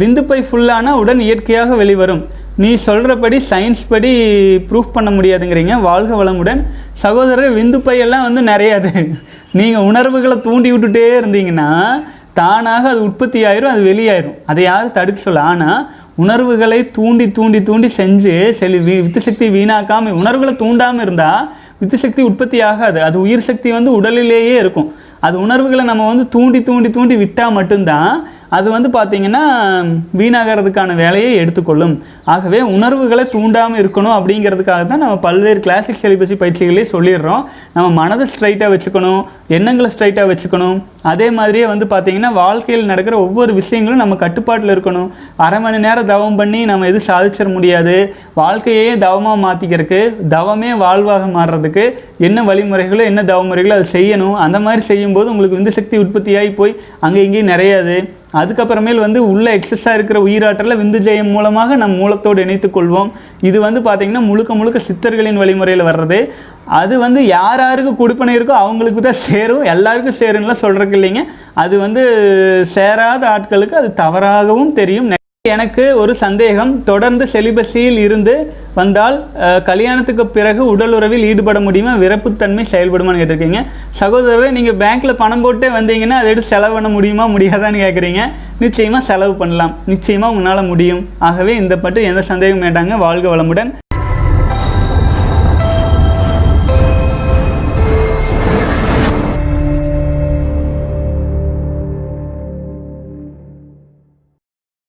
விந்துப்பை ஃபுல்லான உடன் இயற்கையாக வெளிவரும். நீ சொல்கிறபடி சயின்ஸ் படி ப்ரூஃப் பண்ண முடியாதுங்கிறீங்க. வாழ்க வளமுடன் சகோதரர். விந்துப்பையெல்லாம் வந்து நிறையாது. நீங்கள் உணர்வுகளை தூண்டி விட்டுட்டே இருந்தீங்கன்னா தானாக அது உற்பத்தி ஆயிரும், அது வெளியாயிரும். அதை யாரும் தடுக்க சொல்ல. ஆனால் உணர்வுகளை தூண்டி தூண்டி தூண்டி செஞ்சு வித்து சக்தி வீணாக்காமல் உணர்வுகளை தூண்டாமல் இருந்தால் வித்து சக்தி உற்பத்தி ஆகாது. அது உயிர் சக்தி வந்து உடலிலேயே இருக்கும். அது உணர்வுகளை நம்ம வந்து தூண்டி தூண்டி தூண்டி விட்டால் மட்டும்தான் அது வந்து பார்த்திங்கன்னா வீணாகிறதுக்கான வேலையை எடுத்துக்கொள்ளும். ஆகவே உணர்வுகளை தூண்டாமல் இருக்கணும் அப்படிங்கிறதுக்காக தான் நம்ம பல்வேறு கிளாசிக் செலிபஸி பயிற்சிகளே சொல்லிடுறோம். நம்ம மனதை ஸ்ட்ரைட்டாக வச்சுக்கணும், எண்ணங்களை ஸ்ட்ரைட்டாக வச்சுக்கணும். அதே மாதிரியே வந்து பார்த்திங்கன்னா வாழ்க்கையில் நடக்கிற ஒவ்வொரு விஷயங்களும் நம்ம கட்டுப்பாட்டில் இருக்கணும். அரை மணி நேரம் தவம் பண்ணி நம்ம எதுவும் சாதிச்சிட முடியாது. வாழ்க்கையே தவமாக மாற்றிக்கிறதுக்கு, தவமே வாழ்வாக மாறுறதுக்கு என்ன வழிமுறைகளோ என்ன தவமுறைகளோ அதை செய்யணும். அந்த மாதிரி செய்யும்போது உங்களுக்கு விந்து சக்தி உற்பத்தியாகி போய் அங்கே இங்கேயும் நிறையாது. அதுக்கப்புறமேல் வந்து உள்ள எக்ஸஸாக இருக்கிற உயிராற்றலை விந்து ஜெயம் மூலமாக நம் மூலத்தோடு இணைத்து கொள்வோம். இது வந்து பார்த்திங்கன்னா முழுக்க முழுக்க சித்தர்களின் வழிமுறையில் வர்றது. அது வந்து யார் யாருக்கு கொடுப்பனை இருக்கோ அவங்களுக்கு தான் சேரும், எல்லாருக்கும் சேரும்லாம் சொல்கிறதுக்கு இல்லைங்க. அது வந்து சேராத ஆட்களுக்கு அது தவறாகவும் தெரியும். எனக்கு ஒரு சந்தேகம், தொடர்ந்து செலிபஸியில் இருந்து வந்தால் கல்யாணத்துக்கு பிறகு உடல் உறவில் ஈடுபட முடியுமா, விரப்புத்தன்மை செயல்படுமான்னு கேட்டிருக்கீங்க. சகோதரரை நீங்கள் பேங்க்கில் பணம் போட்டே வந்தீங்கன்னா அதை எடுத்து செலவு பண்ண முடியுமா முடியாதான்னு கேட்குறீங்க. நிச்சயமாக செலவு பண்ணலாம், நிச்சயமாக உங்களால் முடியும். ஆகவே இந்த பற்றி எந்த சந்தேகம் வேண்டாங்க. வாழ்க வளமுடன்.